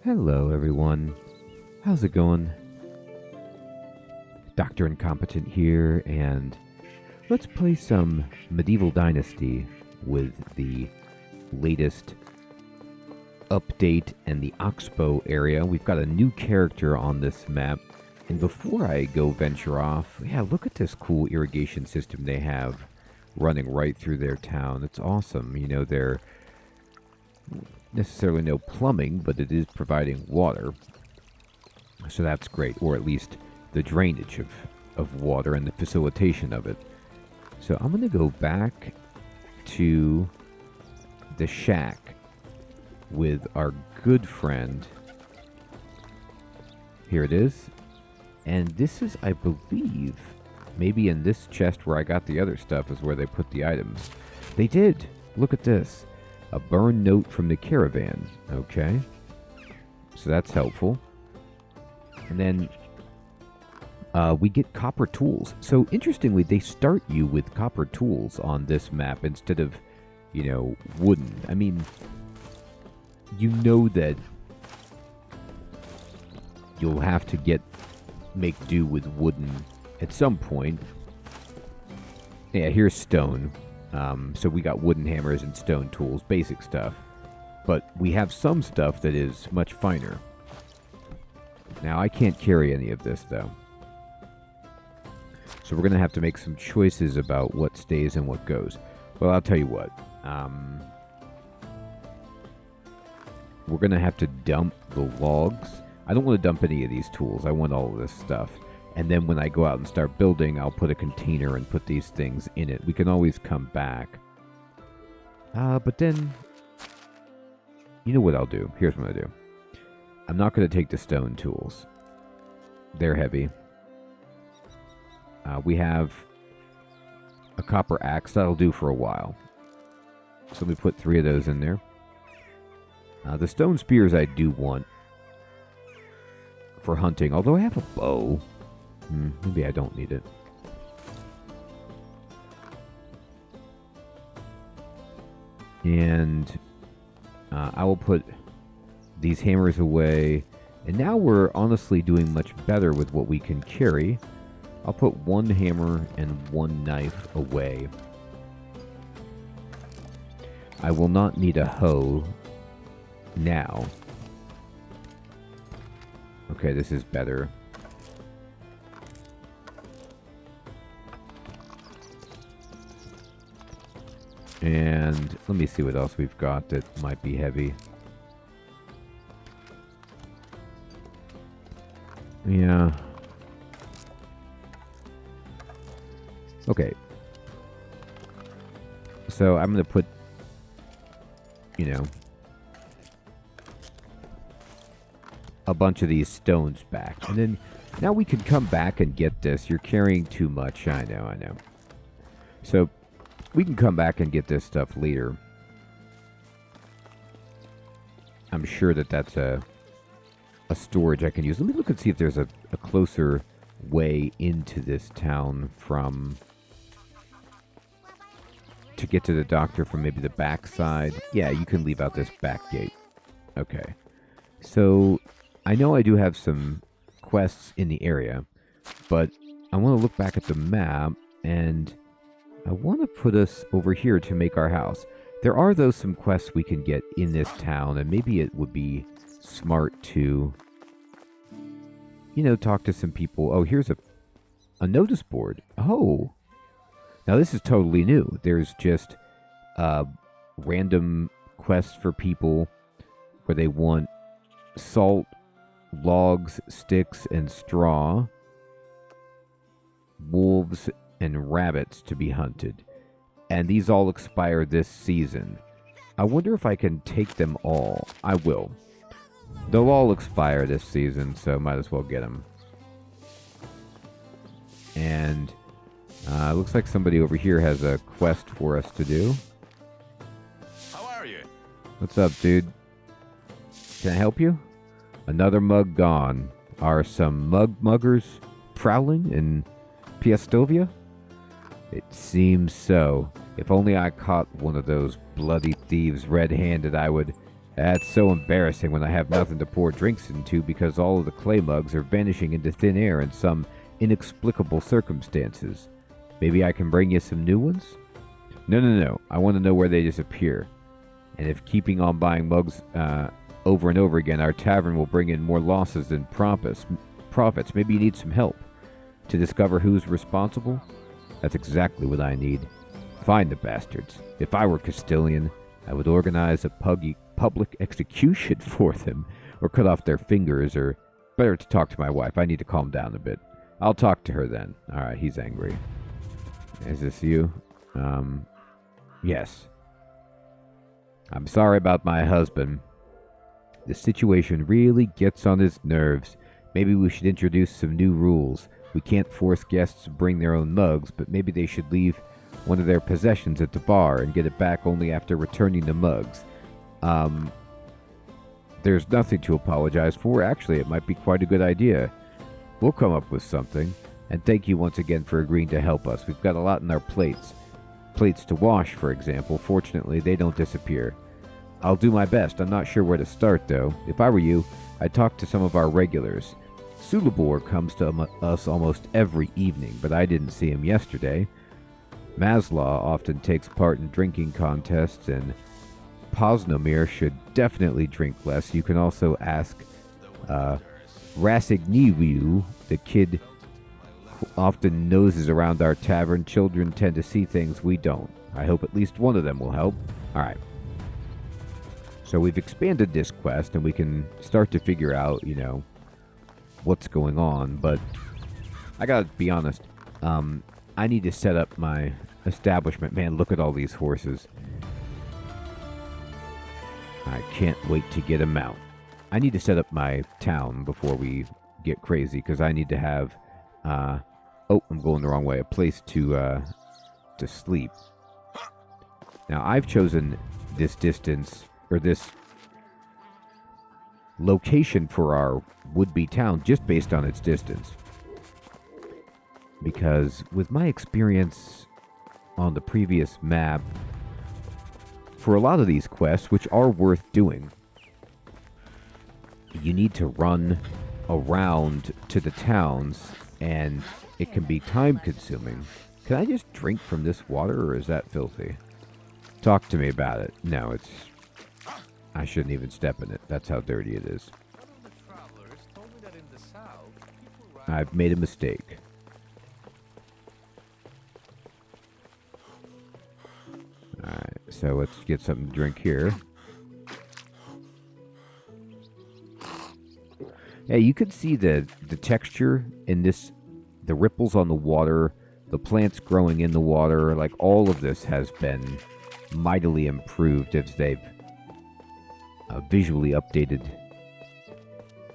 Hello, everyone. How's it going? Dr. Incompetent here, and let's play some Medieval Dynasty with the latest update and the Oxbow area. We've got a new character on this map, and before I go venture off, yeah, look at this cool irrigation system they have running right through their town. It's awesome. You know, they're necessarily no plumbing, but it is providing water. So that's great, or at least the drainage of water and the facilitation of it. So I'm going to go back to the shack with our good friend. Here it is. And this is, I believe, maybe in this chest where I got the other stuff is where they put the items. They did. Look at this. A burn note from the caravan. Okay. So that's helpful. And then we get copper tools. So interestingly, they start you with copper tools on this map instead of, you know, wooden. I mean, you know that you'll have to make do with wooden at some point. Yeah, here's stone. So we got wooden hammers and stone tools, basic stuff. But we have some stuff that is much finer. Now, I can't carry any of this, though. So we're going to have to make some choices about what stays and what goes. Well, I'll tell you what. We're going to have to dump the logs. I don't want to dump any of these tools. I want all of this stuff. And then when I go out and start building, I'll put a container and put these things in it. We can always come back. But then, you know what I'll do? Here's what I do. I'm not going to take the stone tools. They're heavy. We have a copper axe. That'll do for a while. So let me put 3 of those in there. The stone spears I do want for hunting, although I have a bow. Maybe I don't need it. And I will put these hammers away. And now we're honestly doing much better with what we can carry. I'll put 1 hammer and 1 knife away. I will not need a hoe now. Okay, this is better. And let me see what else we've got that might be heavy. Yeah. Okay. So I'm going to put, you know, a bunch of these stones back. And then now we can come back and get this. You're carrying too much. I know. So we can come back and get this stuff later. I'm sure that that's a storage I can use. Let me look and see if there's a closer way into this town to get to the doctor from maybe the back side. Yeah, you can leave out this back gate. Okay. So I know I do have some quests in the area, but I want to look back at the map, and I want to put us over here to make our house. There are, though, some quests we can get in this town, and maybe it would be smart to, you know, talk to some people. Oh, here's a notice board. Oh. Now, this is totally new. There's just random quests for people where they want salt, logs, sticks, and straw, wolves, and rabbits to be hunted. And these all expire this season. I wonder if I can take them all. I will. They'll all expire this season, so might as well get them. And looks like somebody over here has a quest for us to do. How are you? What's up, dude? Can I help you? Another mug gone. Are some muggers prowling in Piastovia? It seems so. If only I caught one of those bloody thieves red-handed, I would That's so embarrassing when I have nothing to pour drinks into because all of the clay mugs are vanishing into thin air in some inexplicable circumstances. Maybe I can bring you some new ones? No, no, no. I want to know where they disappear. And if keeping on buying mugs over and over again, our tavern will bring in more losses than profits, maybe you need some help to discover who's responsible? That's exactly what I need. Find the bastards. If I were Castilian, I would organize a public execution for them, or cut off their fingers, or better to talk to my wife. I need to calm down a bit. I'll talk to her then. Alright, he's angry. Is this you? Yes. I'm sorry about my husband. The situation really gets on his nerves. Maybe we should introduce some new rules. We can't force guests to bring their own mugs, but maybe they should leave one of their possessions at the bar and get it back only after returning the mugs. There's nothing to apologize for. Actually, it might be quite a good idea. We'll come up with something. And thank you once again for agreeing to help us. We've got a lot in our plates. Plates to wash, for example. Fortunately, they don't disappear. I'll do my best. I'm not sure where to start, though. If I were you, I'd talk to some of our regulars. Sulabor comes to us almost every evening, but I didn't see him yesterday. Maslaw often takes part in drinking contests, and Posnomir should definitely drink less. You can also ask Rasigniwu, the kid who often noses around our tavern. Children tend to see things we don't. I hope at least one of them will help. Alright. So we've expanded this quest, and we can start to figure out, what's going on. But I gotta be honest, I need to set up my establishment. Man, look at all these horses. I can't wait to get them out. I need to set up my town before we get crazy, because I need to have, oh, I'm going the wrong way, a place to sleep. Now, I've chosen this distance, or this location for our would-be town just based on its distance. Because with my experience on the previous map, for a lot of these quests, which are worth doing, you need to run around to the towns, and it can be time-consuming. Can I just drink from this water, or is that filthy? Talk to me about it. No, it's... I shouldn't even step in it. That's how dirty it is. I've made a mistake. Alright, so let's get something to drink here. Yeah, you could see the texture in this, the ripples on the water, the plants growing in the water, like all of this has been mightily improved as they've visually updated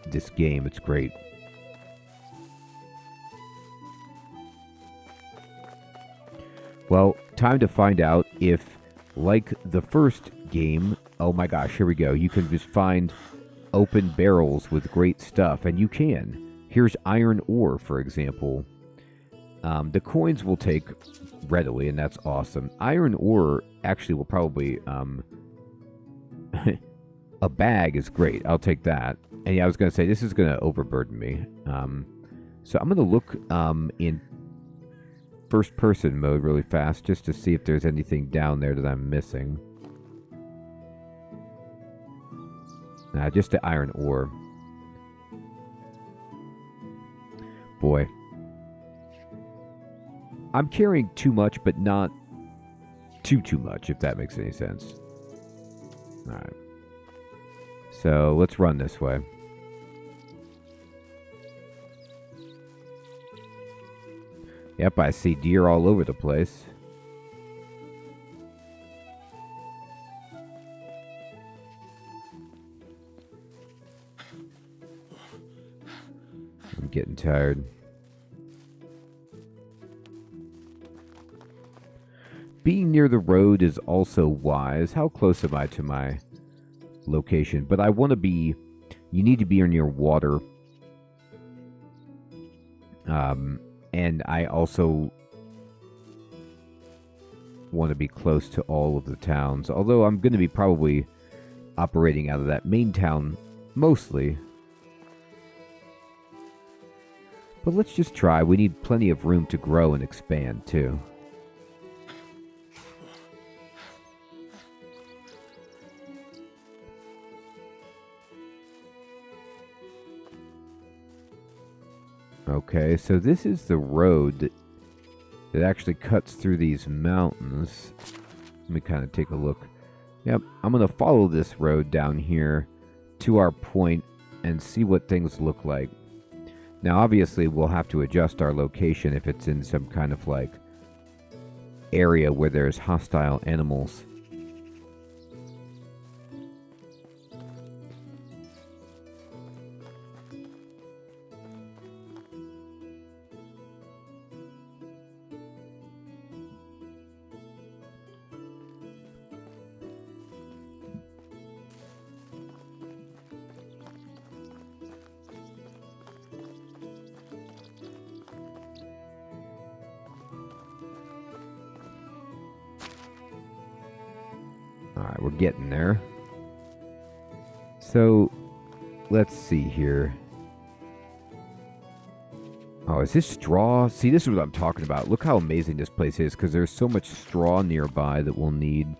this game. It's great. Well, time to find out if, like the first game, oh my gosh, here we go. You can just find open barrels with great stuff, and you can. Here's iron ore, for example. The coins will take readily, and that's awesome. Iron ore actually will probably... a bag is great. I'll take that. And yeah, I was going to say, this is going to overburden me. So I'm going to look in first-person mode really fast just to see if there's anything down there that I'm missing. Nah, just the iron ore. Boy. I'm carrying too much, but not too much, if that makes any sense. Alright. So, let's run this way. Yep, I see deer all over the place. I'm getting tired. Being near the road is also wise. How close am I to my location? But I want to be... You need to be near water. And I also want to be close to all of the towns. Although I'm going to be probably operating out of that main town mostly. But let's just try. We need plenty of room to grow and expand, too. Okay, so this is the road that actually cuts through these mountains. Let me kind of take a look. Yep, I'm going to follow this road down here to our point and see what things look like. Now, obviously, we'll have to adjust our location if it's in some kind of, like, area where there's hostile animals. Alright, we're getting there. So, let's see here. Oh, is this straw? See, this is what I'm talking about. Look how amazing this place is, because there's so much straw nearby that we'll need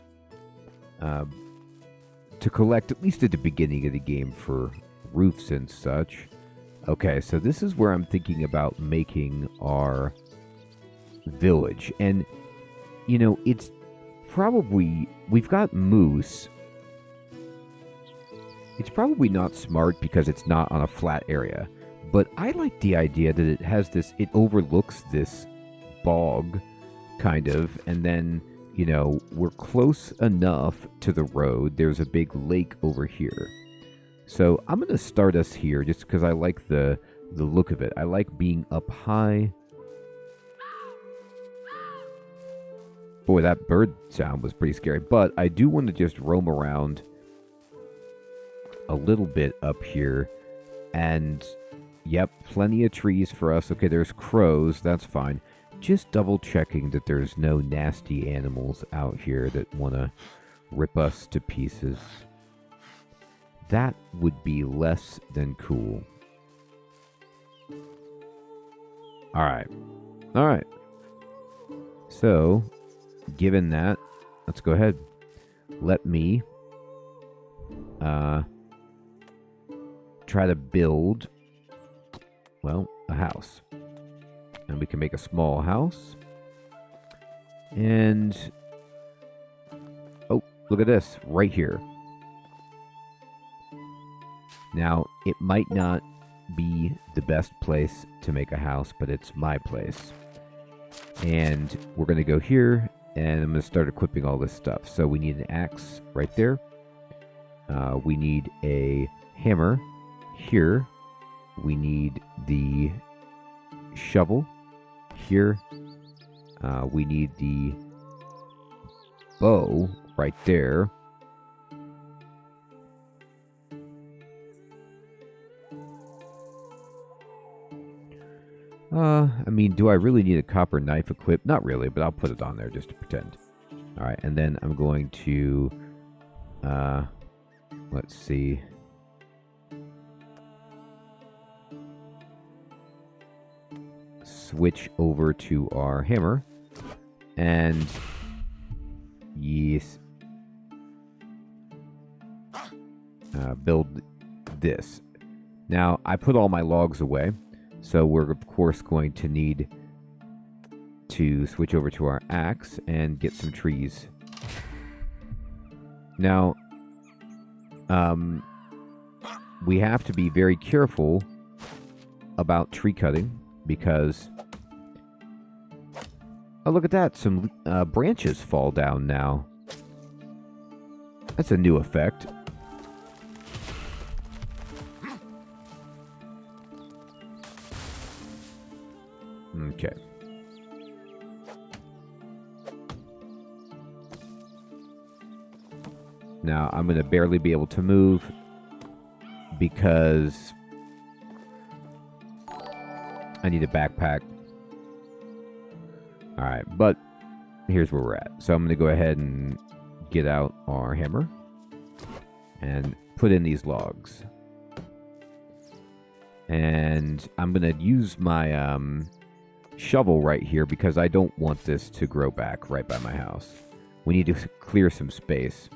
to collect, at least at the beginning of the game, for roofs and such. Okay, so this is where I'm thinking about making our village. And, you know, it's probably, we've got moose. It's probably not smart because it's not on a flat area, but I like the idea that it has this, it overlooks this bog, kind of, and then, you know, we're close enough to the road. There's a big lake over here. So I'm going to start us here just because I like the look of it. I like being up high. Boy, that bird sound was pretty scary. But I do want to just roam around a little bit up here. And, yep, plenty of trees for us. Okay, there's crows. That's fine. Just double checking that there's no nasty animals out here that want to rip us to pieces. That would be less than cool. Alright. Alright. So, given that, let's go ahead. Let me try to build, well, a house. And we can make a small house. And, oh, look at this, right here. Now, it might not be the best place to make a house, but it's my place. And we're going to go here, and I'm going to start equipping all this stuff. So we need an axe right there. We need a hammer here. We need the shovel here. We need the bow right there. I mean, do I really need a copper knife equipped? Not really, but I'll put it on there just to pretend. Alright, and then I'm going to, let's see. Switch over to our hammer. And, yes. Build this. Now, I put all my logs away. So we're, of course, going to need to switch over to our axe and get some trees. Now, we have to be very careful about tree cutting because... Oh, look at that. Some branches fall down now. That's a new effect. Okay. Now, I'm going to barely be able to move because I need a backpack. Alright, but here's where we're at. So I'm going to go ahead and get out our hammer. and put in these logs. And I'm going to use my shovel right here because I don't want this to grow back right by my house. We need to clear some space.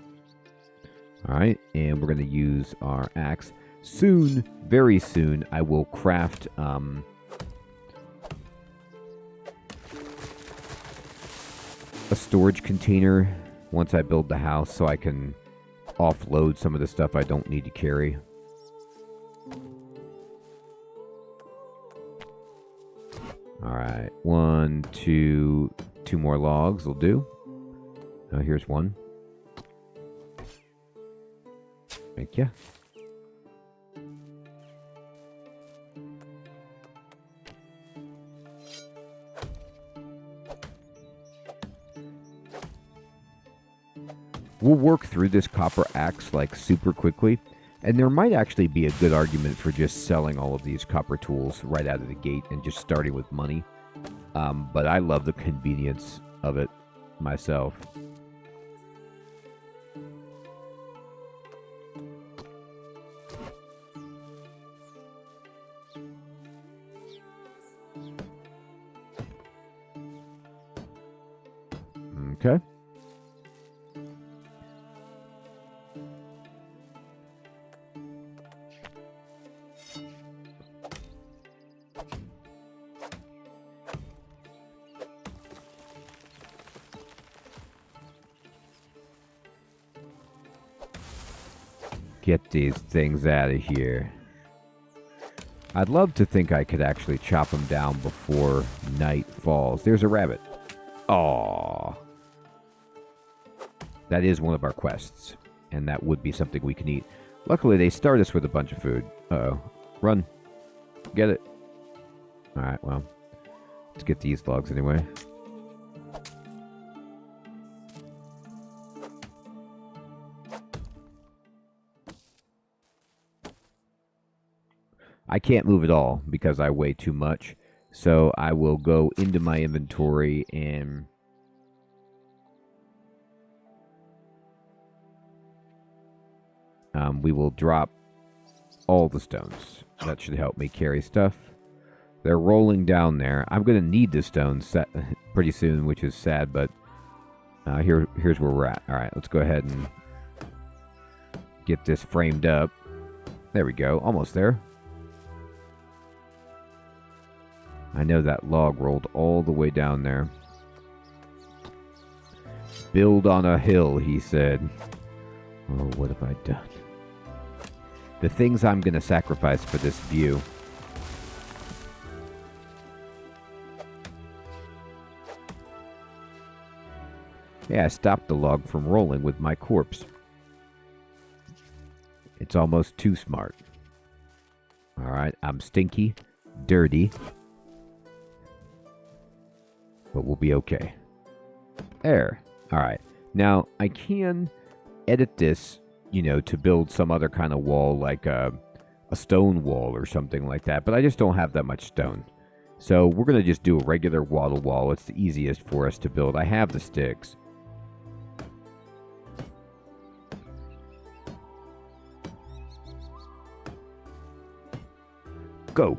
All right, and we're going to use our axe. Soon, very soon, I will craft a storage container once I build the house so I can offload some of the stuff I don't need to carry. All right, two more logs will do. Oh, here's one. Thank you. We'll work through this copper axe like super quickly, and there might actually be a good argument for just selling all of these copper tools right out of the gate and just starting with money. But I love the convenience of it myself. Okay. Get these things out of here. I'd love to think I could actually chop them down before night falls. There's a rabbit. Aww. That is one of our quests, and that would be something we can eat. Luckily, they start us with a bunch of food. Uh-oh. Run. Get it. Alright, well. Let's get these logs anyway. I can't move at all because I weigh too much. So I will go into my inventory and we will drop all the stones. That should help me carry stuff. They're rolling down there. I'm going to need the stones pretty soon, which is sad, but here's where we're at. All right, let's go ahead and get this framed up. There we go. Almost there. I know that log rolled all the way down there. Build on a hill, he said. Oh, what have I done? The things I'm going to sacrifice for this view. Yeah, I stopped the log from rolling with my corpse. It's almost too smart. Alright, I'm stinky, dirty, but we'll be okay. There. Alright. Now, I can edit this, you know, to build some other kind of wall, like a stone wall or something like that, but I just don't have that much stone. So we're going to just do a regular waddle wall. It's the easiest for us to build. I have the sticks. Go.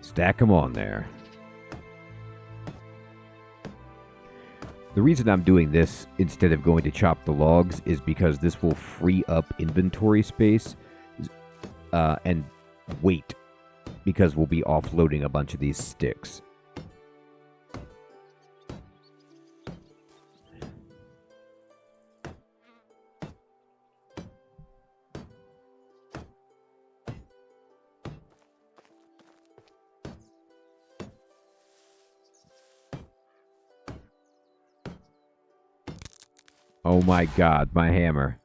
Stack them on there. The reason I'm doing this instead of going to chop the logs is because this will free up inventory space and weight, because we'll be offloading a bunch of these sticks. Oh my god, my hammer.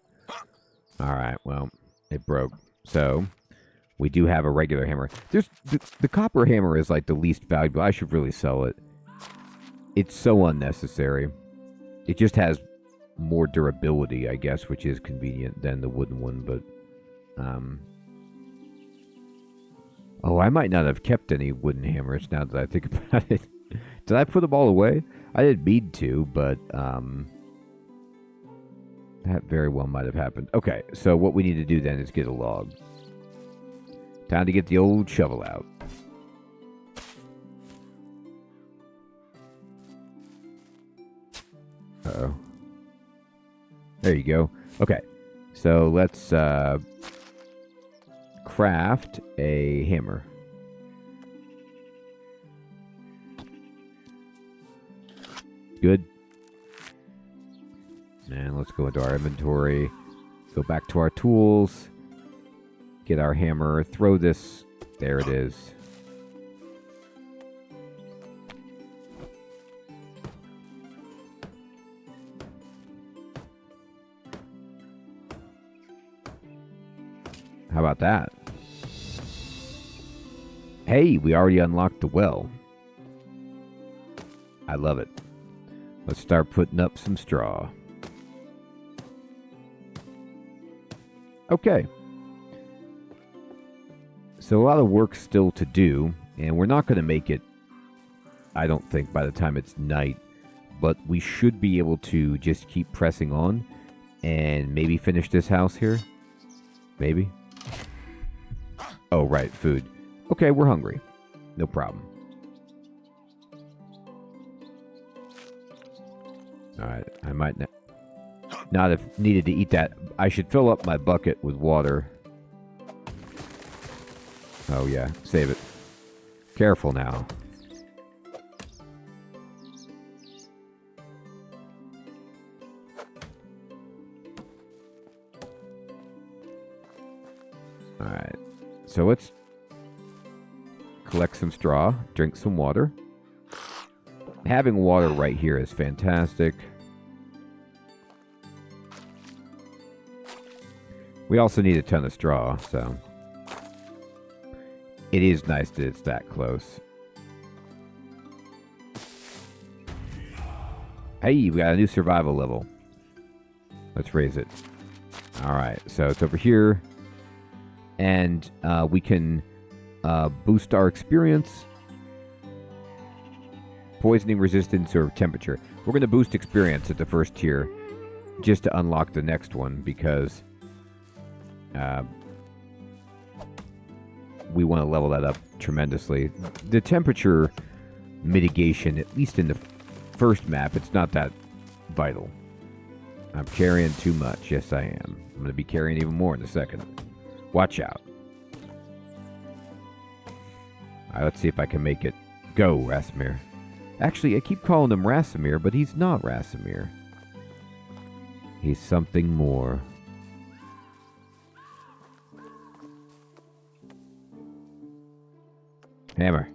Alright, well, it broke. So, we do have a regular hammer. There's the copper hammer is like the least valuable. I should really sell it. It's so unnecessary. It just has more durability, I guess, which is convenient than the wooden one, but... Oh, I might not have kept any wooden hammers now that I think about it. Did I put them all away? I didn't mean to, but that very well might have happened. Okay, so what we need to do then is get a log. Time to get the old shovel out. Uh-oh. There you go. Okay, so let's craft a hammer. Good. And let's go into our inventory. Go back to our tools. Get our hammer. Throw this. There it is. How about that? Hey, we already unlocked the well. I love it. Let's start putting up some straw. Okay. So a lot of work still to do, and we're not going to make it, I don't think, by the time it's night, but we should be able to just keep pressing on and maybe finish this house here. Maybe. Oh, right, food. Okay, we're hungry. No problem. Alright, I might not have needed to eat that. I should fill up my bucket with water. Oh yeah, save it. Careful now. Alright, so let's collect some straw, drink some water. Having water right here is fantastic. We also need a ton of straw, so it is nice that it's that close. Hey, we got a new survival level. Let's raise it. Alright, so it's over here. And we can boost our experience, poisoning resistance, or temperature. We're going to boost experience at the first tier just to unlock the next one because we want to level that up tremendously. The temperature mitigation, at least in the first map, it's not that vital. I'm carrying too much. Yes, I am. I'm going to be carrying even more in a second. Watch out. Alright, let's see if I can make it go, Rasimir. Actually, I keep calling him Rasimir, but he's not Rasimir. He's something more. Hammer.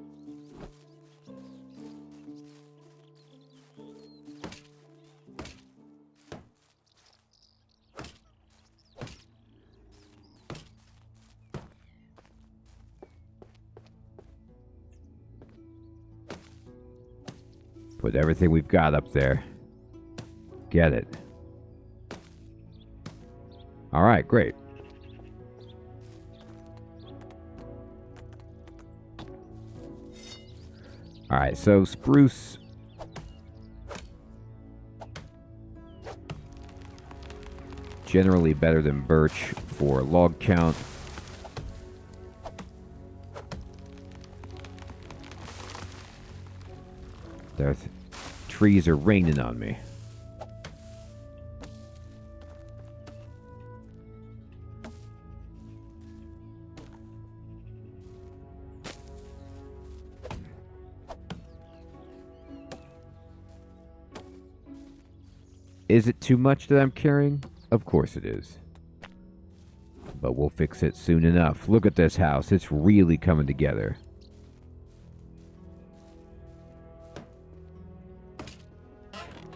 Put everything we've got up there. Get it. Alright, great. Alright, so spruce. Generally better than birch for log count. The trees are raining on me. Is it too much that I'm carrying? Of course it is. But we'll fix it soon enough. Look at this house. It's really coming together.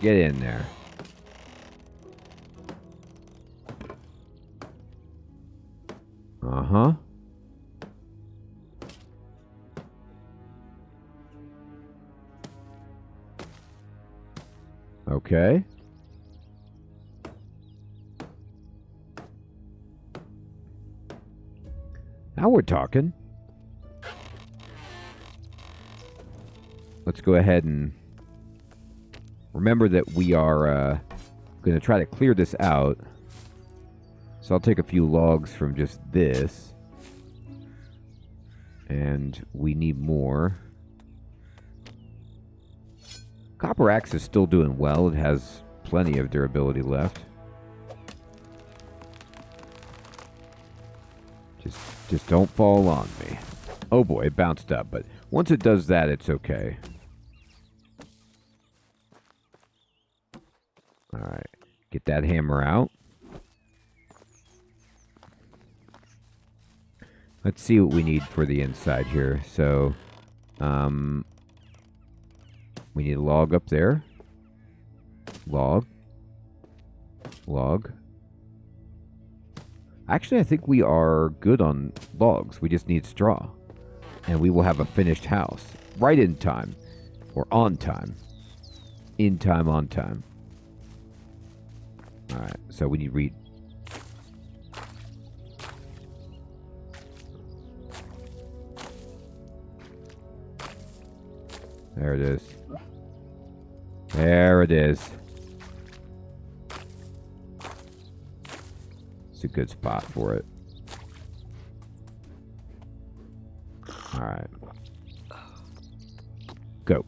Get in there. Uh-huh. Okay. Now we're talking. let's go ahead and remember that we are going to try to clear this out. So I'll take a few logs from just this. And we need more. Copper axe is still doing well. It has plenty of durability left. Just don't fall on me. Oh boy, it bounced up, but once it does that, it's okay. Alright, get that hammer out. Let's see what we need for the inside here. So, we need a log up there. Log. Log. Actually, I think we are good on logs. We just need straw. And we will have a finished house. Right in time. Or on time. In time, on time. Alright, so we need reed. There it is. There it is. It's a good spot for it. Alright. Go.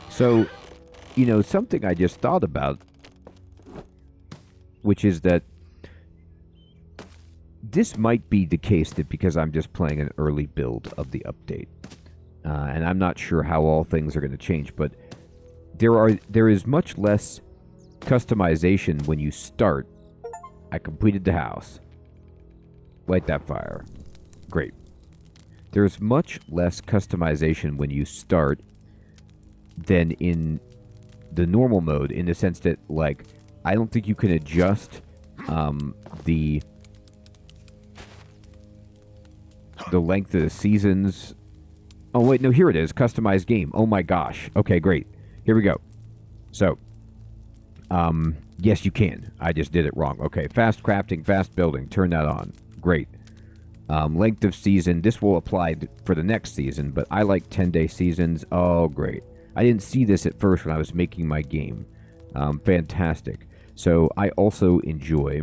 So, you know, something I just thought about, which is that this might be the case that because I'm just playing an early build of the update, and I'm not sure how all things are going to change, but there is much less customization when you start. I completed the house. Light that fire. Great. There's much less customization when you start than in the normal mode, in the sense that, like, I don't think you can adjust the length of the seasons. Oh, wait, no, here it is. Customized game. Oh, my gosh. Okay, great. Here we go. So, yes, you can. I just did it wrong. Okay, fast crafting, fast building. Turn that on. Great. Length of season. This will apply for the next season, but I like 10-day seasons. Oh, great. I didn't see this at first when I was making my game. Fantastic. So, I also enjoy...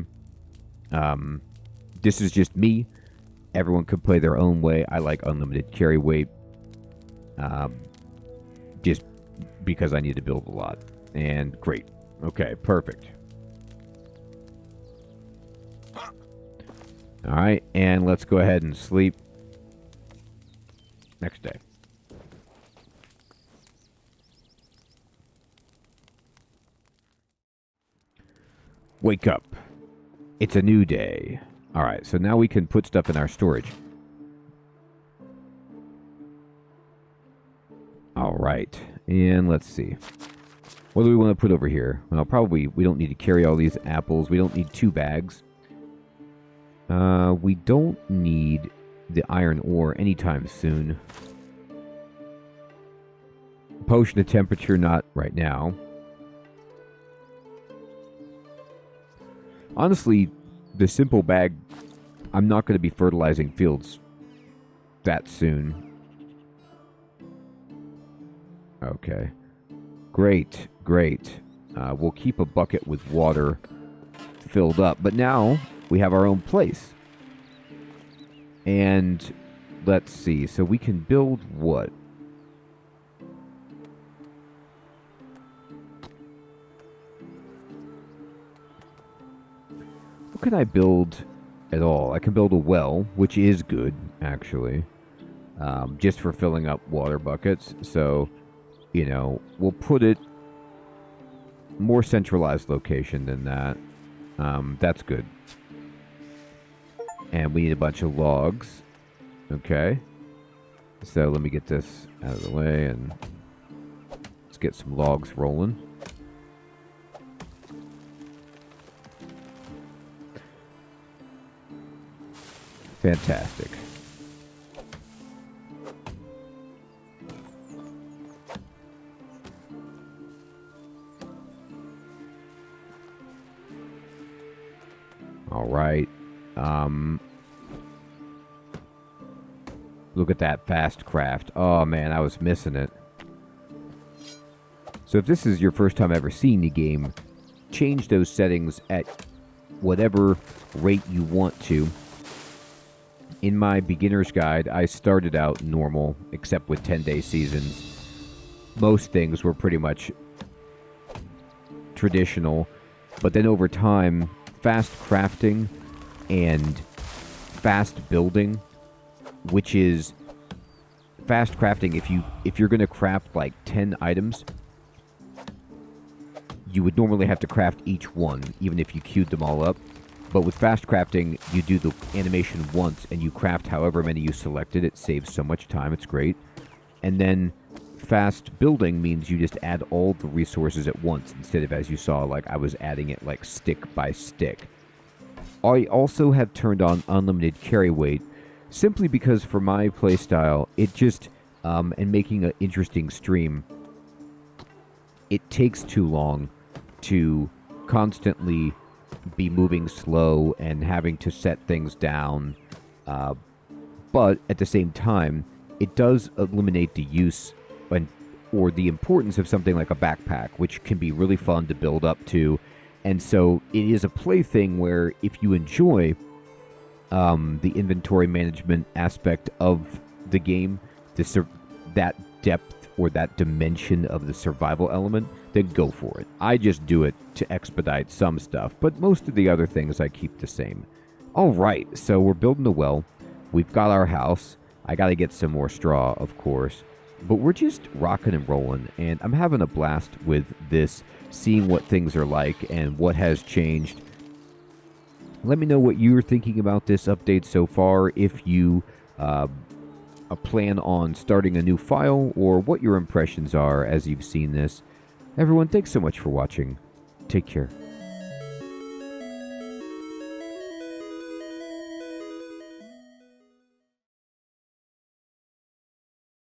this is just me. Everyone could play their own way. I like unlimited carry weight. Just because I need to build a lot. And great. Okay, perfect. Alright, and let's go ahead and sleep. Next day. Wake up. It's a new day. Alright, so now we can put stuff in our storage. Alright, and let's see. What do we want to put over here? Well, probably we don't need to carry all these apples. We don't need 2 bags. We don't need the iron ore anytime soon. Potion of temperature, not right now. Honestly, the simple bag, I'm not going to be fertilizing fields that soon. Okay. Great, great. We'll keep a bucket with water filled up. But now we have our own place. And let's see. So we can build what? What can I build at all? I can build a well, which is good, actually. Just for filling up water buckets. So, you know, we'll put it more centralized location than that. That's good. And we need a bunch of logs. Okay. So let me get this out of the way and let's get some logs rolling. Fantastic. right. Look at that fast craft. Oh, man, I was missing it. So if this is your first time ever seeing the game, change those settings at whatever rate you want to. In my beginner's guide, I started out normal, except with 10-day seasons. Most things were pretty much traditional, but then over time, fast crafting and fast building, which is fast crafting, if you're going to craft like 10 items, you would normally have to craft each one, even if you queued them all up. But with fast crafting, you do the animation once and you craft however many you selected. It saves so much time. It's great. And then fast building means you just add all the resources at once instead of, as you saw, like I was adding it like stick by stick. I also have turned on unlimited carry weight simply because for my playstyle, it just, and making an interesting stream, it takes too long to constantly be moving slow and having to set things down. But at the same time, it does eliminate the use or the importance of something like a backpack, which can be really fun to build up to. And so it is a play thing where if you enjoy the inventory management aspect of the game, that depth or that dimension of the survival element, then go for it. I just do it to expedite some stuff, but most of the other things I keep the same. All right, so we're building a well. We've got our house. I got to get some more straw, of course. But we're just rocking and rolling, and I'm having a blast with this, seeing what things are like and what has changed. Let me know what you're thinking about this update so far, if you plan on starting a new file, or what your impressions are as you've seen this. Everyone, thanks so much for watching. Take care.